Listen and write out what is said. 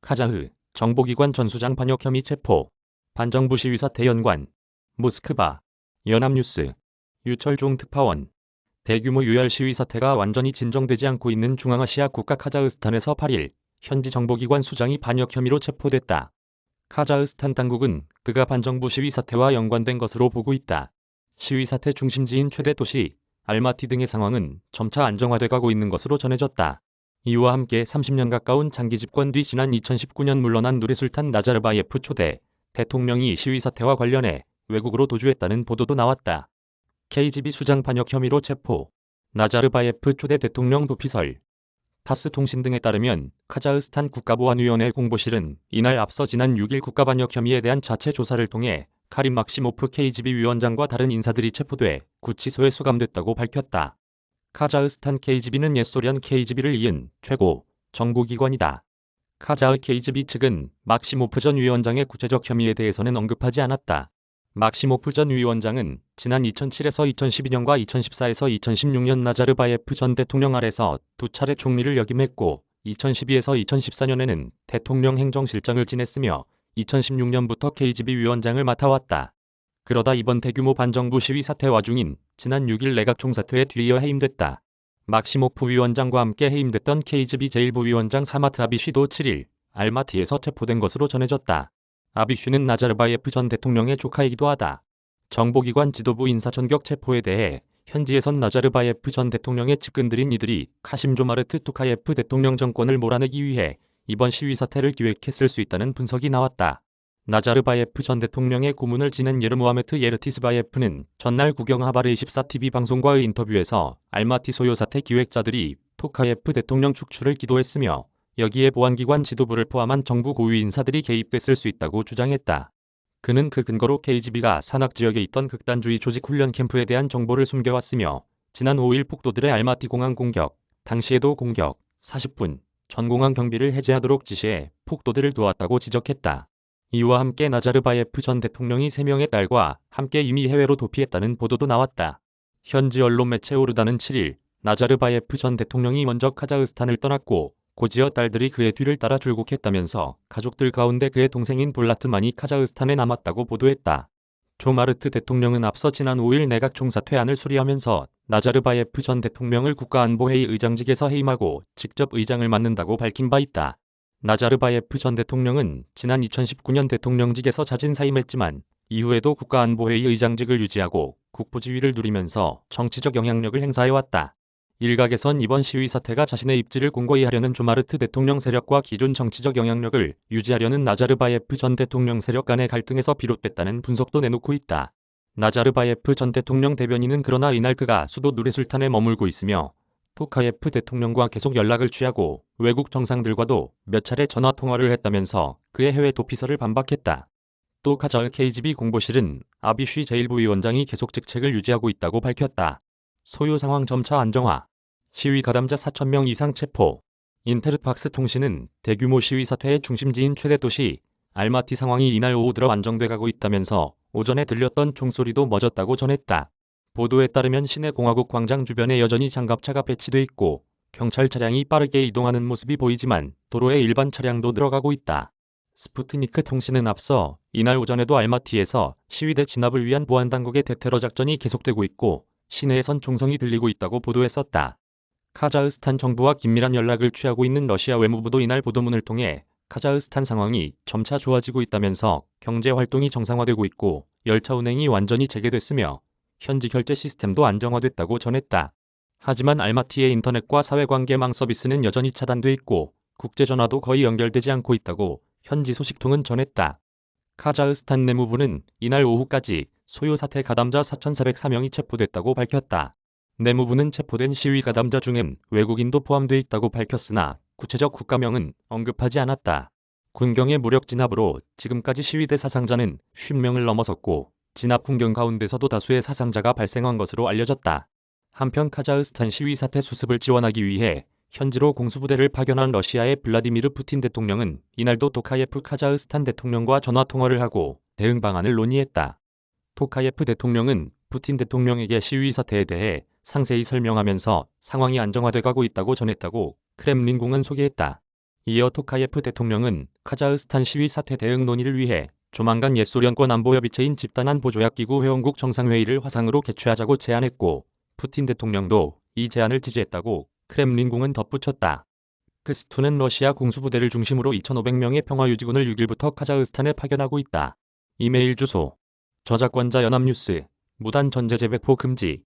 카자흐 정보기관 전수장 반역 혐의 체포. 반정부 시위 사태 연관. 모스크바. 연합뉴스. 유철종 특파원. 대규모 유혈 시위 사태가 완전히 진정되지 않고 있는 중앙아시아 국가 카자흐스탄에서 8일 현지 정보기관 수장이 반역 혐의로 체포됐다. 카자흐스탄 당국은 그가 반정부 시위 사태와 연관된 것으로 보고 있다. 시위 사태 중심지인 최대 도시 알마티 등의 상황은 점차 안정화돼 가고 있는 것으로 전해졌다. 이와 함께 30년 가까운 장기 집권 뒤 지난 2019년 물러난 누르술탄 나자르바예프 초대 대통령이 시위 사태와 관련해 외국으로 도주했다는 보도도 나왔다. KGB 수장 반역 혐의로 체포. 나자르바예프 초대 대통령 도피설. 타스 통신 등에 따르면 카자흐스탄 국가보안위원회 공보실은 이날 앞서 지난 6일 국가반역 혐의에 대한 자체 조사를 통해 카림 막시모프 KGB 위원장과 다른 인사들이 체포돼 구치소에 수감됐다고 밝혔다. 카자흐스탄 KGB는 옛 소련 KGB를 이은 최고 정보기관이다. 카자흐 KGB 측은 막시모프 전 위원장의 구체적 혐의에 대해서는 언급하지 않았다. 막시모프 전 위원장은 지난 2007에서 2012년과 2014에서 2016년 나자르바예프 전 대통령 아래서 두 차례 총리를 역임했고 2012에서 2014년에는 대통령 행정실장을 지냈으며 2016년부터 KGB 위원장을 맡아왔다. 그러다 이번 대규모 반정부 시위 사태 와중인 지난 6일 내각 총사퇴에 뒤이어 해임됐다. 막시모프 위원장과 함께 해임됐던 KGB 제1부위원장 사마트 아비쉬도 7일 알마티에서 체포된 것으로 전해졌다. 아비쉬는 나자르바예프 전 대통령의 조카이기도 하다. 정보기관 지도부 인사 전격 체포에 대해 현지에선 나자르바예프 전 대통령의 측근들인 이들이 카심조마르트 토카예프 대통령 정권을 몰아내기 위해 이번 시위 사태를 기획했을 수 있다는 분석이 나왔다. 나자르바예프 전 대통령의 고문을 지낸 예르무하메트 예르티스바예프는 전날 국영하바르 24TV 방송과의 인터뷰에서 알마티 소요 사태 기획자들이 토카예프 대통령 축출을 기도했으며 여기에 보안기관 지도부를 포함한 정부 고위 인사들이 개입됐을 수 있다고 주장했다. 그는 그 근거로 KGB가 산악지역에 있던 극단주의 조직 훈련 캠프에 대한 정보를 숨겨왔으며 지난 5일 폭도들의 알마티 공항 공격, 당시에도 공격 40분 전 공항 경비를 해제하도록 지시해 폭도들을 도왔다고 지적했다. 이와 함께 나자르바예프 전 대통령이 3명의 딸과 함께 이미 해외로 도피했다는 보도도 나왔다. 현지 언론 매체 오르다는 7일 나자르바예프 전 대통령이 먼저 카자흐스탄을 떠났고 고지어 딸들이 그의 뒤를 따라 출국했다면서 가족들 가운데 그의 동생인 볼라트만이 카자흐스탄에 남았다고 보도했다. 조마르트 대통령은 앞서 지난 5일 내각 총사퇴안을 수리하면서 나자르바예프 전 대통령을 국가안보회의 의장직에서 해임하고 직접 의장을 맡는다고 밝힌 바 있다. 나자르바예프 전 대통령은 지난 2019년 대통령직에서 자진사임했지만 이후에도 국가안보회의 의장직을 유지하고 국부지휘를 누리면서 정치적 영향력을 행사해왔다. 일각에선 이번 시위 사태가 자신의 입지를 공고히 하려는 조마르트 대통령 세력과 기존 정치적 영향력을 유지하려는 나자르바예프 전 대통령 세력 간의 갈등에서 비롯됐다는 분석도 내놓고 있다. 나자르바예프 전 대통령 대변인은 그러나 이날 그가 수도 누레술탄에 머물고 있으며 토카예프 대통령과 계속 연락을 취하고 외국 정상들과도 몇 차례 전화통화를 했다면서 그의 해외 도피설을 반박했다. 또 카자흐 KGB 공보실은 아비쉬 제1부위원장이 계속 직책을 유지하고 있다고 밝혔다. 소요 상황 점차 안정화. 시위 가담자 4,000명 이상 체포. 인테르팍스 통신은 대규모 시위 사태의 중심지인 최대 도시 알마티 상황이 이날 오후 들어 안정돼 가고 있다면서 오전에 들렸던 총소리도 멎었다고 전했다. 보도에 따르면 시내 공화국 광장 주변에 여전히 장갑차가 배치돼 있고 경찰 차량이 빠르게 이동하는 모습이 보이지만 도로에 일반 차량도 들어가고 있다. 스푸트니크 통신은 앞서 이날 오전에도 알마티에서 시위대 진압을 위한 보안당국의 대테러 작전이 계속되고 있고 시내에선 총성이 들리고 있다고 보도했었다. 카자흐스탄 정부와 긴밀한 연락을 취하고 있는 러시아 외무부도 이날 보도문을 통해 카자흐스탄 상황이 점차 좋아지고 있다면서 경제 활동이 정상화되고 있고 열차 운행이 완전히 재개됐으며 현지 결제 시스템도 안정화됐다고 전했다. 하지만 알마티의 인터넷과 사회관계망 서비스는 여전히 차단돼 있고 국제전화도 거의 연결되지 않고 있다고 현지 소식통은 전했다. 카자흐스탄 내무부는 이날 오후까지 소요 사태 가담자 4,404명이 체포됐다고 밝혔다. 내무부는 체포된 시위 가담자 중엔 외국인도 포함돼 있다고 밝혔으나 구체적 국가명은 언급하지 않았다. 군경의 무력 진압으로 지금까지 시위대 사상자는 50명을 넘어섰고 진압 군경 가운데서도 다수의 사상자가 발생한 것으로 알려졌다. 한편 카자흐스탄 시위 사태 수습을 지원하기 위해 현지로 공수부대를 파견한 러시아의 블라디미르 푸틴 대통령은 이날도 토카예프 카자흐스탄 대통령과 전화통화를 하고 대응 방안을 논의했다. 토카예프 대통령은 푸틴 대통령에게 시위 사태에 대해 상세히 설명하면서 상황이 안정화돼 가고 있다고 전했다고 크렘린궁은 소개했다. 이어 토카예프 대통령은 카자흐스탄 시위 사태 대응 논의를 위해 조만간 옛소련권 안보협의체인 집단안보조약기구 회원국 정상회의를 화상으로 개최하자고 제안했고, 푸틴 대통령도 이 제안을 지지했다고 크렘린궁은 덧붙였다. 크스2는 러시아 공수부대를 중심으로 2,500명의 평화유지군을 6일부터 카자흐스탄에 파견하고 있다. 이메일 주소: 저작권자 연합뉴스. 무단 전제 재배포 금지.